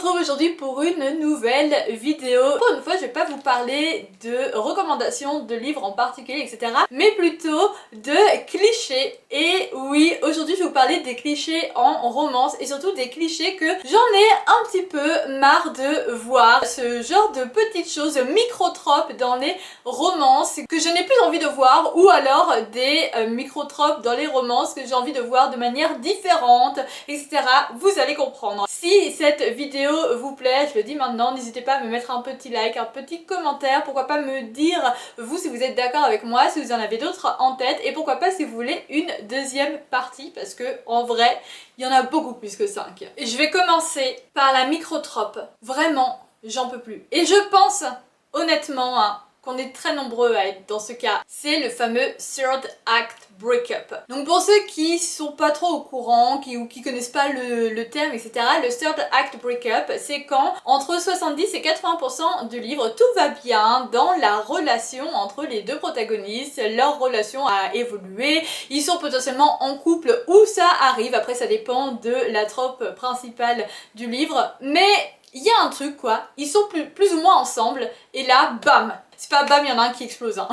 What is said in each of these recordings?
retrouve aujourd'hui pour une nouvelle vidéo. Pour une fois, je vais pas vous parler de recommandations de livres en particulier, etc. Mais plutôt de clichés. Et oui, aujourd'hui, je vais vous parler des clichés en romance et surtout des clichés que j'en ai un petit peu marre de voir. Ce genre de petites choses microtropes dans les romances que je n'ai plus envie de voir, ou alors des microtropes dans les romances que j'ai envie de voir de manière différente, etc. Vous allez comprendre. Si cette vidéo vous plaît, je le dis maintenant, n'hésitez pas à me mettre un petit like, un petit commentaire, pourquoi pas me dire vous si vous êtes d'accord avec moi, si vous en avez d'autres en tête, et pourquoi pas si vous voulez une deuxième partie, parce que en vrai, il y en a beaucoup plus que 5. Je vais commencer par la microtrope. Vraiment, j'en peux plus. Et je pense, honnêtement, qu'on est très nombreux à être dans ce cas. C'est le fameux third act breakup. Donc pour ceux qui sont pas trop au courant, ou qui connaissent pas le terme, etc., le third act breakup, c'est quand entre 70 et 80% du livre, tout va bien dans la relation entre les deux protagonistes, leur relation a évolué, ils sont potentiellement en couple ou ça arrive, après ça dépend de la trope principale du livre, mais il y a un truc quoi, ils sont plus ou moins ensemble et là, bam! C'est pas bam, il y en a un qui explose. Hein.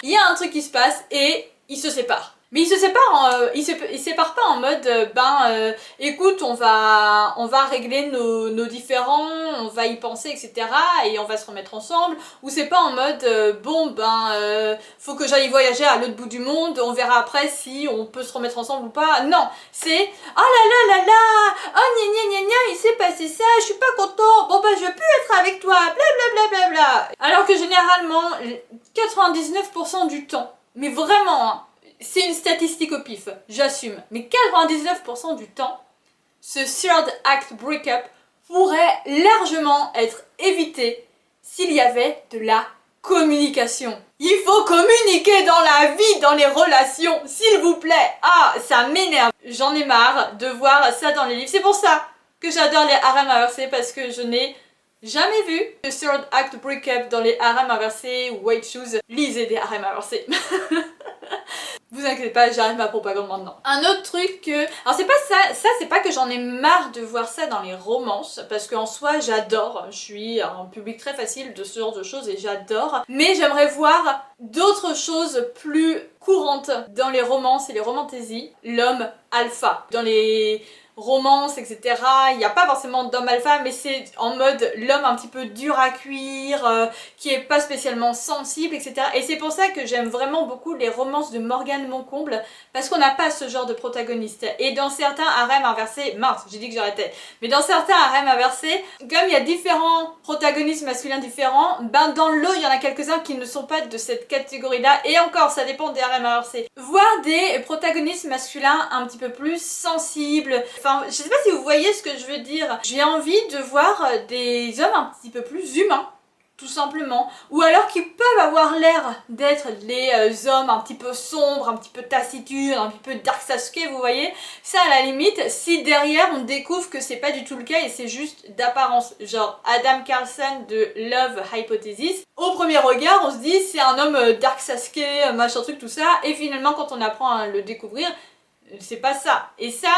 Il y a un truc qui se passe et ils se séparent. Mais ils se séparent, ils séparent pas en mode écoute, on va régler nos différends, on va y penser, etc. et on va se remettre ensemble. Ou c'est pas en mode faut que j'aille voyager à l'autre bout du monde, on verra après si on peut se remettre ensemble ou pas. Non, c'est oh là là là là, oh gna gna gna gna, il s'est passé ça, je suis pas content, bon bah je veux plus être avec toi, blablabla. Bla, bla, bla. Alors que généralement, 99% du temps, mais vraiment, hein, c'est une statistique au pif, j'assume, mais 99% du temps, ce third act breakup pourrait largement être évité s'il y avait de la communication. Il faut communiquer dans la vie, dans les relations, s'il vous plaît. Ah, ça m'énerve. J'en ai marre de voir ça dans les livres. C'est pour ça que j'adore les harems inversés, parce que je n'ai jamais vu le third act breakup dans les harems inversés ou white shoes. Lisez des harems inversés. Vous inquiétez pas, j'arrive ma propagande maintenant. Un autre truc que... Alors c'est pas ça c'est pas que j'en ai marre de voir ça dans les romances, parce qu'en soi j'adore, je suis un public très facile de ce genre de choses et j'adore, mais j'aimerais voir d'autres choses plus courantes dans les romances et les romantésies. L'homme alpha. Dans les romance, etc. Il n'y a pas forcément d'homme alpha, mais c'est en mode l'homme un petit peu dur à cuire, qui est pas spécialement sensible, etc. Et c'est pour ça que j'aime vraiment beaucoup les romances de Morgane Moncomble, parce qu'on n'a pas ce genre de protagoniste. Et dans certains harems inversés, mince, j'ai dit que j'arrêtais, mais dans certains harems inversés, comme il y a différents protagonistes masculins différents, ben dans le lot, il y en a quelques-uns qui ne sont pas de cette catégorie-là, et encore, ça dépend des harems inversés. Voir des protagonistes masculins un petit peu plus sensibles. Enfin, je sais pas si vous voyez ce que je veux dire. J'ai envie de voir des hommes un petit peu plus humains, tout simplement. Ou alors qui peuvent avoir l'air d'être les hommes un petit peu sombres, un petit peu taciturnes, un petit peu Dark Sasuke, vous voyez. Ça, à la limite, si derrière on découvre que c'est pas du tout le cas et c'est juste d'apparence. Genre Adam Carlsen de Love Hypothesis. Au premier regard, on se dit c'est un homme Dark Sasuke, machin truc, tout ça. Et finalement, quand on apprend à le découvrir, c'est pas ça. Et ça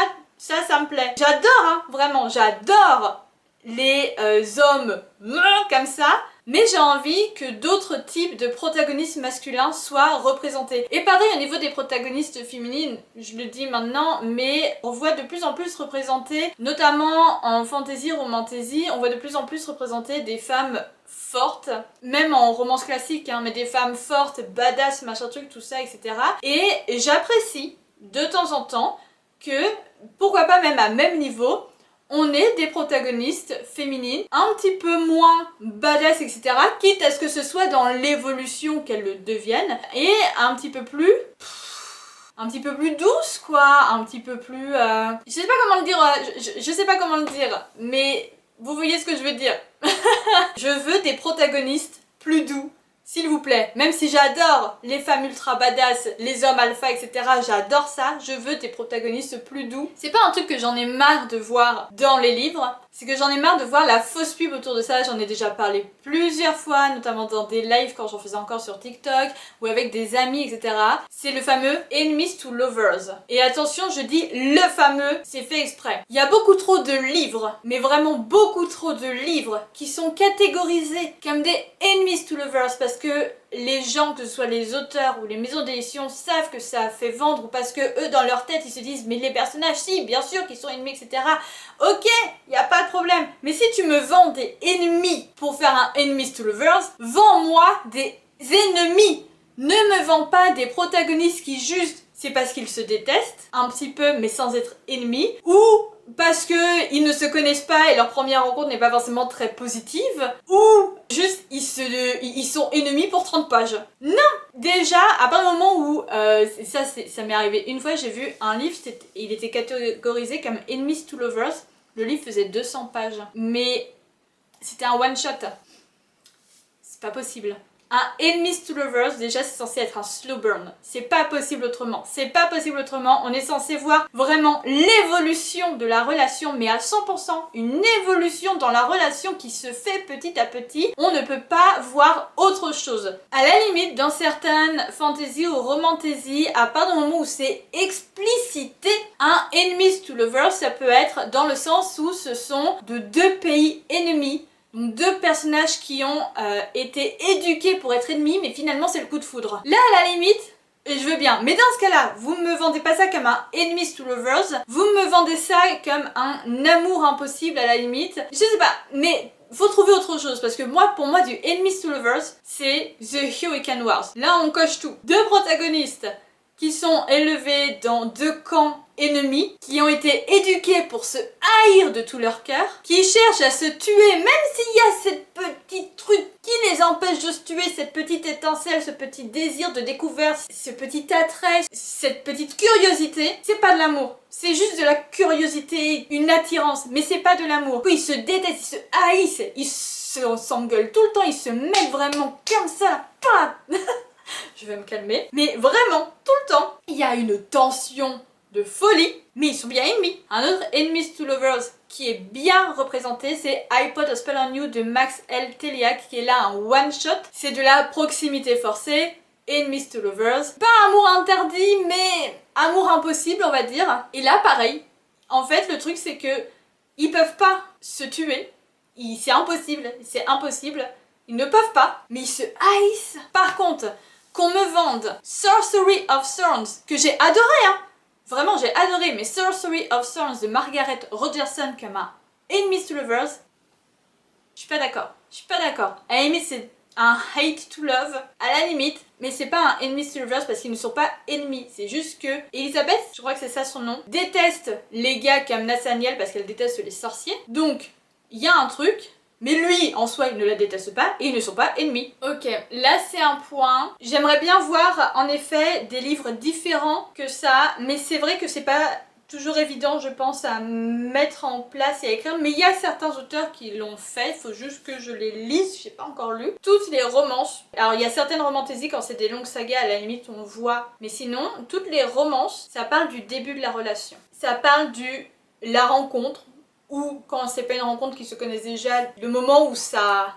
me plaît. J'adore, hein, vraiment, j'adore les hommes comme ça, mais j'ai envie que d'autres types de protagonistes masculins soient représentés. Et pareil au niveau des protagonistes féminines, je le dis maintenant, mais on voit de plus en plus représenter, notamment en fantasy, romantasy, on voit de plus en plus représenter des femmes fortes, même en romance classique, hein, mais des femmes fortes, badass, machin truc, tout ça, etc. Et j'apprécie de temps en temps que, pourquoi pas même à même niveau, on ait des protagonistes féminines un petit peu moins badass, etc. Quitte à ce que ce soit dans l'évolution qu'elles le deviennent, et un petit peu plus douce, quoi, un petit peu plus... Je sais pas comment le dire, je sais pas comment le dire, mais vous voyez ce que je veux dire. Je veux des protagonistes plus doux, S'il vous plaît, même si j'adore les femmes ultra badass, les hommes alpha, etc., j'adore ça, je veux des protagonistes plus doux. C'est pas un truc que j'en ai marre de voir dans les livres, c'est que j'en ai marre de voir la fausse pub autour de ça, j'en ai déjà parlé plusieurs fois, notamment dans des lives quand j'en faisais encore sur TikTok, ou avec des amis, etc. C'est le fameux enemies to lovers. Et attention, je dis le fameux, c'est fait exprès. Il y a beaucoup trop de livres, mais vraiment beaucoup trop de livres, qui sont catégorisés comme des enemies to lovers, parce que les gens, que ce soit les auteurs ou les maisons d'édition, savent que ça fait vendre, ou parce que eux, dans leur tête, ils se disent mais les personnages, si, bien sûr qu'ils sont ennemis, etc. Ok, y a pas de problème. Mais si tu me vends des ennemis pour faire un enemies to lovers, vends-moi des ennemis. Ne me vends pas des protagonistes qui juste, c'est parce qu'ils se détestent, un petit peu, mais sans être ennemis, ou parce qu'ils ne se connaissent pas et leur première rencontre n'est pas forcément très positive, ou juste ils sont ennemis pour 30 pages. Non! Déjà, à partir du moment où, ça m'est arrivé une fois, j'ai vu un livre, il était catégorisé comme Enemies to Lovers, le livre faisait 200 pages, mais c'était un one-shot. C'est pas possible. Un Enemies to Lovers, déjà c'est censé être un slow burn. C'est pas possible autrement. C'est pas possible autrement. On est censé voir vraiment l'évolution de la relation, mais à 100%. Une évolution dans la relation qui se fait petit à petit. On ne peut pas voir autre chose. À la limite, dans certaines fantasy ou romantasy, à part du moment où c'est explicité, un Enemies to Lovers, ça peut être dans le sens où ce sont de deux pays ennemis. Donc deux personnages qui ont été éduqués pour être ennemis, mais finalement c'est le coup de foudre. Là, à la limite, je veux bien. Mais dans ce cas-là, vous me vendez pas ça comme un enemies to lovers, vous me vendez ça comme un amour impossible à la limite. Je sais pas, mais faut trouver autre chose, parce que moi, pour moi, du enemies to lovers, c'est The Hurricane Wars. Là, on coche tout. Deux protagonistes qui sont élevés dans deux camps ennemis, qui ont été éduqués pour se haïr de tout leur cœur, qui cherchent à se tuer, même s'il y a cette petite truc qui les empêche de se tuer, cette petite étincelle, ce petit désir de découverte, ce petit attrait, cette petite curiosité. C'est pas de l'amour, c'est juste de la curiosité, une attirance, mais c'est pas de l'amour. Ils se détestent, ils se haïssent, ils s'engueulent tout le temps, ils se mettent vraiment comme ça, je vais me calmer. Mais vraiment, tout le temps, il y a une tension de folie, mais ils sont bien ennemis. Un autre Enemies to Lovers qui est bien représenté, c'est I Put a Spell on You de Max L. Teliak, qui est là un one-shot. C'est de la proximité forcée, Enemies to Lovers. Pas amour interdit, mais amour impossible, on va dire. Et là, pareil. En fait, le truc, c'est que ils peuvent pas se tuer. C'est impossible, c'est impossible. Ils ne peuvent pas, mais ils se haïssent. Par contre, qu'on me vende Sorcery of Thorns, que j'ai adoré, hein. Vraiment, j'ai adoré, mais Sorcery of Thorns de Margaret Rogerson comme un Enemies to Lovers, je suis pas d'accord. Je suis pas d'accord. À la limite, c'est un hate to love, à la limite, mais c'est pas un Enemies to Lovers parce qu'ils ne sont pas ennemis. C'est juste que Elizabeth, je crois que c'est ça son nom, déteste les gars comme Nathaniel parce qu'elle déteste les sorciers. Donc, il y a un truc. Mais lui, en soi, il ne la déteste pas et ils ne sont pas ennemis. Ok, là c'est un point. J'aimerais bien voir en effet des livres différents que ça, mais c'est vrai que c'est pas toujours évident, je pense, à mettre en place et à écrire. Mais il y a certains auteurs qui l'ont fait, il faut juste que je les lise, j'ai pas encore lu. Toutes les romances. Alors il y a certaines romantaisies, quand c'est des longues sagas, à la limite on voit. Mais sinon, toutes les romances, ça parle du début de la relation. Ça parle la rencontre. Ou quand c'est pas une rencontre qui se connaissent déjà, le moment où ça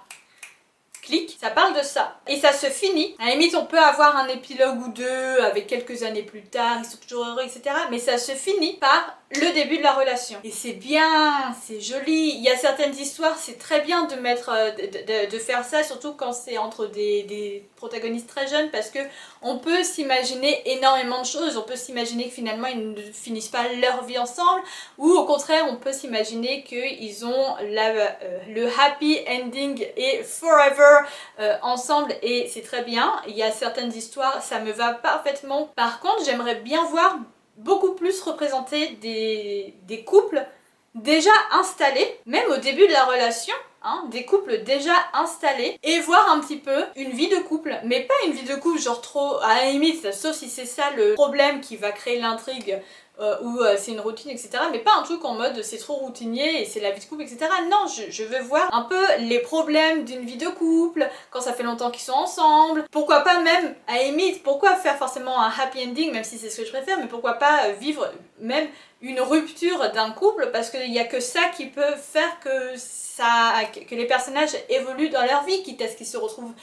clique, ça parle de ça. Et ça se finit. À la limite, on peut avoir un épilogue ou deux avec quelques années plus tard, ils sont toujours heureux, etc. Mais ça se finit par le début de la relation. Et c'est bien, c'est joli. Il y a certaines histoires, c'est très bien de mettre, de faire ça, surtout quand c'est entre des protagonistes très jeunes, parce que on peut s'imaginer énormément de choses. On peut s'imaginer que finalement ils ne finissent pas leur vie ensemble, ou au contraire, on peut s'imaginer qu'ils ont le happy ending et forever ensemble, et c'est très bien. Il y a certaines histoires, ça me va parfaitement. Par contre, j'aimerais bien voir beaucoup plus représenter des couples déjà installés, même au début de la relation, hein, des couples déjà installés, et voir un petit peu une vie de couple, mais pas une vie de couple genre trop à la limite, sauf si c'est ça le problème qui va créer l'intrigue c'est une routine, etc. Mais pas un truc en mode c'est trop routinier et c'est la vie de couple, etc. Non, je veux voir un peu les problèmes d'une vie de couple, quand ça fait longtemps qu'ils sont ensemble. Pourquoi pas même, à limite, pourquoi faire forcément un happy ending, même si c'est ce que je préfère, mais pourquoi pas vivre même une rupture d'un couple, parce qu'il n'y a que ça qui peut faire que les personnages évoluent dans leur vie, quitte à ce qu'ils se retrouvent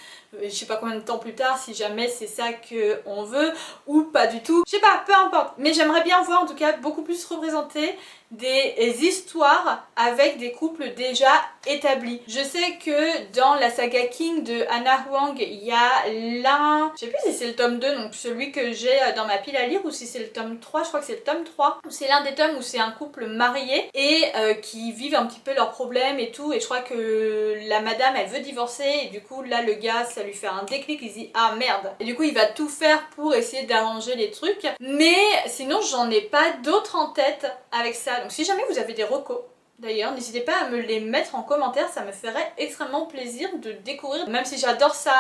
je sais pas combien de temps plus tard, si jamais c'est ça qu'on veut, ou pas du tout. Je sais pas, peu importe. Mais j'aimerais bien voir en tout cas beaucoup plus représenter des histoires avec des couples déjà établis. Je sais que dans la saga King de Hannah Huang, il y a l'un, je sais plus si c'est le tome 2, donc celui que j'ai dans ma pile à lire, ou si c'est le tome 3, je crois que c'est le tome 3. C'est l'un des tomes où c'est un couple marié et qui vivent un petit peu leurs problèmes et tout, et je crois que la madame elle veut divorcer et du coup là le gars ça lui fait un déclic, il se dit ah merde, et du coup il va tout faire pour essayer d'arranger les trucs, mais sinon j'en ai pas d'autres en tête avec ça. Donc si jamais vous avez des recos, d'ailleurs, n'hésitez pas à me les mettre en commentaire, ça me ferait extrêmement plaisir de découvrir, même si j'adore ça,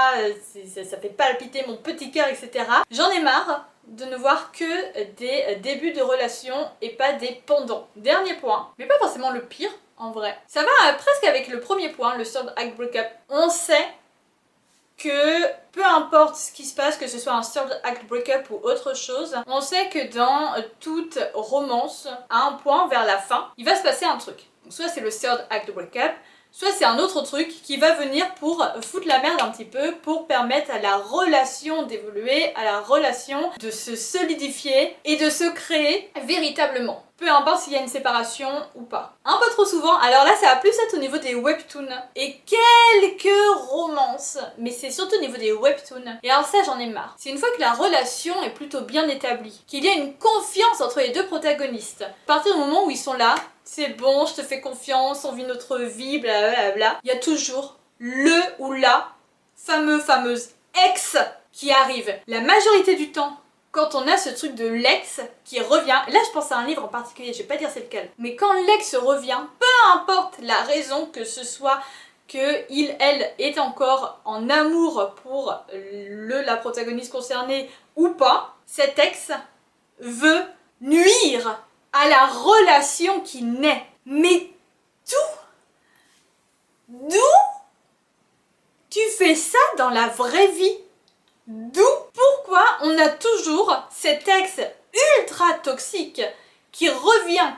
ça fait palpiter mon petit cœur, etc. J'en ai marre de ne voir que des débuts de relations et pas des pendants. Dernier point, mais pas forcément le pire en vrai. Ça va presque avec le premier point, le third act breakup. On sait que peu importe ce qui se passe, que ce soit un third act breakup ou autre chose, on sait que dans toute romance, à un point vers la fin, il va se passer un truc. Donc soit c'est le third act breakup, soit c'est un autre truc qui va venir pour foutre la merde un petit peu, pour permettre à la relation d'évoluer, à la relation de se solidifier et de se créer véritablement. Peu importe s'il y a une séparation ou pas. Un peu trop souvent, alors là ça va plus être au niveau des webtoons et quelques romances, mais c'est surtout au niveau des webtoons. Et alors ça j'en ai marre. C'est une fois que la relation est plutôt bien établie, qu'il y a une confiance entre les deux protagonistes, à partir du moment où ils sont là, c'est bon, je te fais confiance, on vit notre vie, blablabla, il y a toujours le ou la fameuse ex qui arrive. La majorité du temps, quand on a ce truc de l'ex qui revient, là je pense à un livre en particulier, je vais pas dire c'est lequel, mais quand l'ex revient, peu importe la raison, que ce soit que elle est encore en amour pour la protagoniste concernée ou pas, cet ex veut nuire à la relation qui naît. Mais d'où tu fais ça dans la vraie vie? D'où? Pourquoi on a toujours cet ex ultra toxique qui revient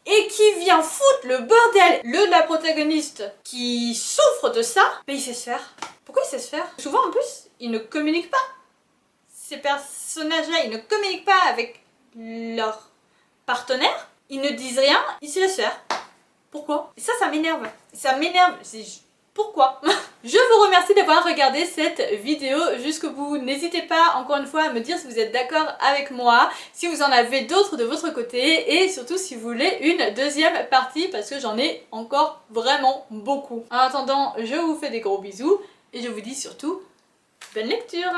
et qui vient foutre le bordel? La protagoniste qui souffre de ça, mais il sait se faire. Pourquoi il sait se faire? Souvent en plus, il ne communique pas. Ces personnages-là, ils ne communiquent pas avec leur partenaire, ils ne disent rien, ils se laissent faire. Pourquoi? Et ça m'énerve. Ça m'énerve. Pourquoi? Je vous remercie d'avoir regardé cette vidéo jusqu'au bout. N'hésitez pas encore une fois à me dire si vous êtes d'accord avec moi, si vous en avez d'autres de votre côté et surtout si vous voulez une deuxième partie parce que j'en ai encore vraiment beaucoup. En attendant, je vous fais des gros bisous et je vous dis surtout bonne lecture!